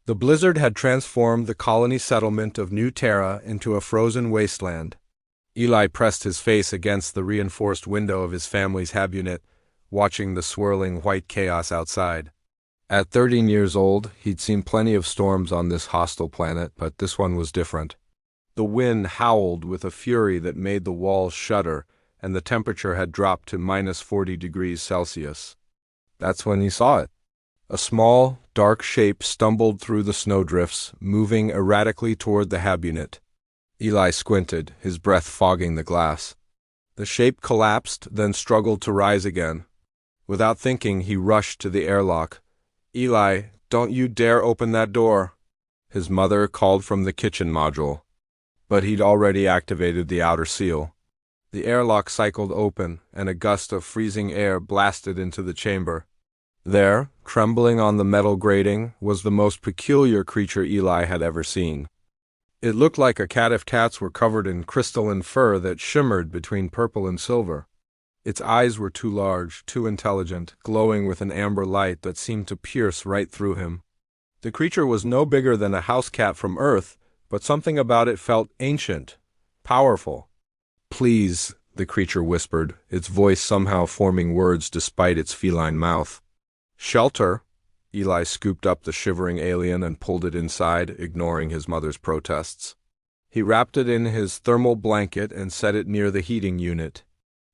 The blizzard had transformed the colony settlement of New Terra into a frozen wasteland. Eli pressed his face against the reinforced window of his family's hab unit, watching the swirling white chaos outside. At 13 years old, he'd seen plenty of storms on this hostile planet, but this one was different. The wind howled with a fury that made the walls shudder, and the temperature had dropped to -40 degrees Celsius. That's when he saw it. A small, dark shape stumbled through the snowdrifts, moving erratically toward the hab unit. Eli squinted, his breath fogging the glass. The shape collapsed, then struggled to rise again. Without thinking, he rushed to the airlock. "Eli, don't you dare open that door," his mother called from the kitchen module. But he'd already activated the outer seal. The airlock cycled open, and a gust of freezing air blasted into the chamber. There, trembling on the metal grating, was the most peculiar creature Eli had ever seen. It looked like a cat if cats were covered in crystalline fur that shimmered between purple and silver. Its eyes were too large, too intelligent, glowing with an amber light that seemed to pierce right through him. The creature was no bigger than a house cat from Earth, but something about it felt ancient, powerful. "Please," the creature whispered, its voice somehow forming words despite its feline mouth. "Shelter." Eli scooped up the shivering alien and pulled it inside, ignoring his mother's protests. He wrapped it in his thermal blanket and set it near the heating unit.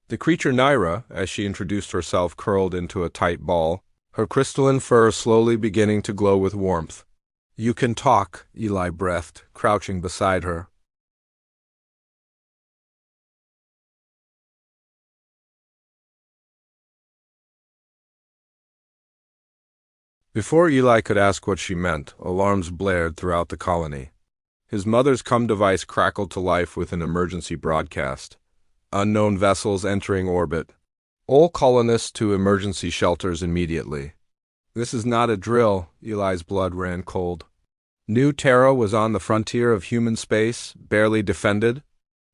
The creature Naira, as she introduced herself, curled into a tight ball, her crystalline fur slowly beginning to glow with warmth. "You can talk," Eli breathed, crouching beside her. Before Eli could ask what she meant, alarms blared throughout the colony. His mother's comm device crackled to life with an emergency broadcast. Unknown vessels entering orbit. All colonists to emergency shelters immediately. This is not a drill, Eli's blood ran cold. New Terra was on the frontier of human space, barely defended.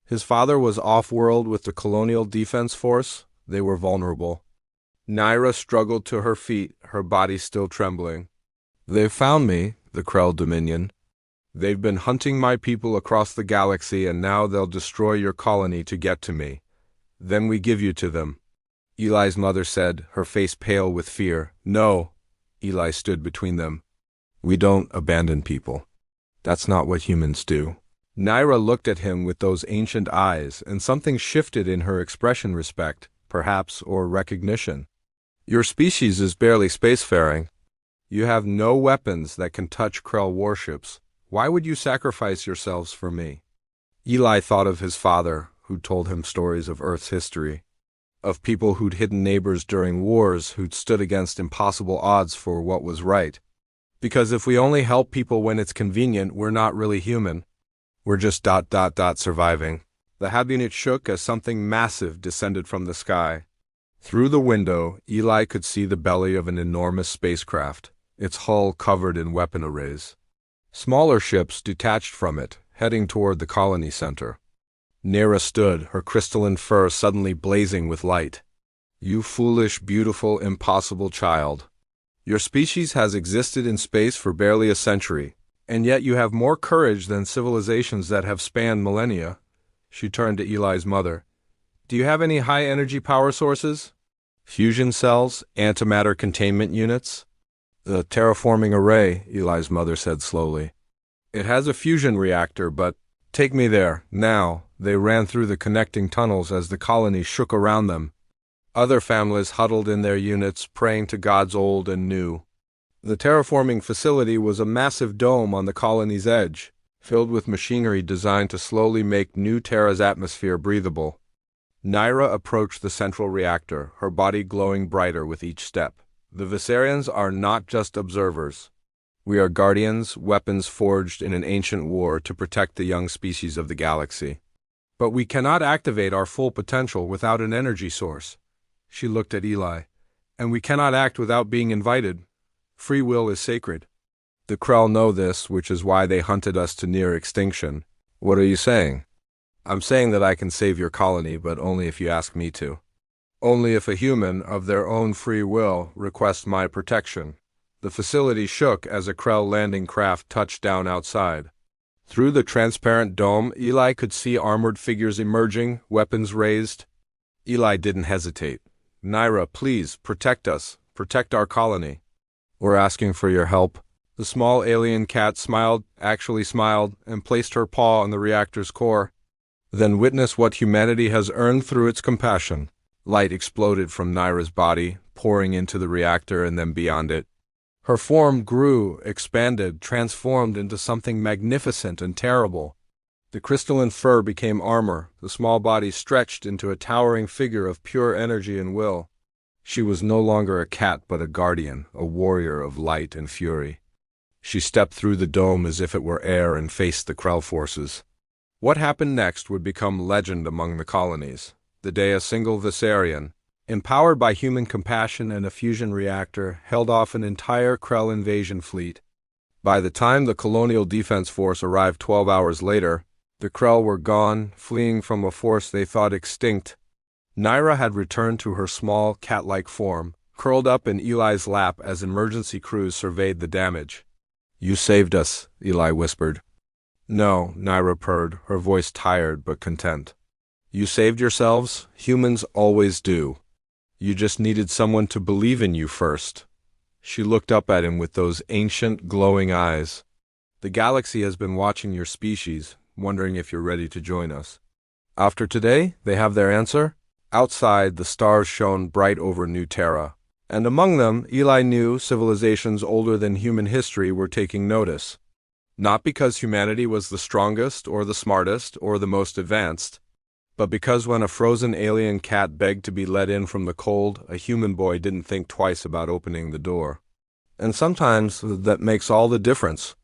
His father was off-world with the Colonial Defense Force. They were vulnerable. Naira struggled to her feet, her body still trembling. "They've found me," the Krell Dominion. "They've been hunting my people across the galaxy, and now they'll destroy your colony to get to me. Then we give you to them." Eli's mother said, her face pale with fear. "No." Eli stood between them. "We don't abandon people. That's not what humans do." Naira looked at him with those ancient eyes, and something shifted in her expression. Respect, perhaps, or recognition. "Your species is barely spacefaring. You have no weapons that can touch Krell warships. Why would you sacrifice yourselves for me?" Eli thought of his father, who'd told him stories of Earth's history, of people who'd hidden neighbors during wars, who'd stood against impossible odds for what was right. Because if we only help people when it's convenient, we're not really human. We're just ... surviving. The hab unit shook as something massive descended from the sky. Through the window, Eli could see the belly of an enormous spacecraft, its hull covered in weapon arrays. Smaller ships detached from it, heading toward the colony center. Naira stood, her crystalline fur suddenly blazing with light. "You foolish, beautiful, impossible child. Your species has existed in space for barely a century, and yet you have more courage than civilizations that have spanned millennia." She turned to Eli's mother. "Do you have any high-energy power sources? Fusion cells, antimatter containment units?" "The terraforming array," Eli's mother said slowly. "It has a fusion reactor, but take me there, now." They ran through the connecting tunnels as the colony shook around them. Other families huddled in their units, praying to gods old and new. The terraforming facility was a massive dome on the colony's edge, filled with machinery designed to slowly make New Terra's atmosphere breathable. Naira approached the central reactor, her body glowing brighter with each step. "The Viserians are not just observers. We are guardians, weapons forged in an ancient war to protect the young species of the galaxy. But we cannot activate our full potential without an energy source." She looked at Eli. "And we cannot act without being invited. Free will is sacred. The Krell know this, which is why they hunted us to near extinction." "What are you saying?" "I'm saying that I can save your colony, but only if you ask me to. Only if a human, of their own free will, requests my protection." The facility shook as a Krell landing craft touched down outside. Through the transparent dome, Eli could see armored figures emerging, weapons raised. Eli didn't hesitate. "Naira, please, protect us. Protect our colony. We're asking for your help." The small alien cat smiled, actually smiled, and placed her paw on the reactor's core. "Then witness what humanity has earned through its compassion." Light exploded from Naira's body, pouring into the reactor and then beyond it. Her form grew, expanded, transformed into something magnificent and terrible. The crystalline fur became armor, the small body stretched into a towering figure of pure energy and will. She was no longer a cat but a guardian, a warrior of light and fury. She stepped through the dome as if it were air and faced the Krell forces. What happened next would become legend among the colonies. The day a single Viserion, empowered by human compassion and a fusion reactor, held off an entire Krell invasion fleet. By the time the Colonial Defense Force arrived 12 hours later, the Krell were gone, fleeing from a force they thought extinct. Naira had returned to her small, cat-like form, curled up in Eli's lap as emergency crews surveyed the damage. "You saved us," Eli whispered. "No," Naira purred, her voice tired but content. "You saved yourselves. Humans always do. You just needed someone to believe in you first." She looked up at him with those ancient, glowing eyes. "The galaxy has been watching your species, wondering if you're ready to join us." After today, they have their answer. Outside, the stars shone bright over New Terra, and among them, Eli knew civilizations older than human history were taking notice. Not because humanity was the strongest, or the smartest, or the most advanced, but because when a frozen alien cat begged to be let in from the cold, a human boy didn't think twice about opening the door. And sometimes that makes all the difference.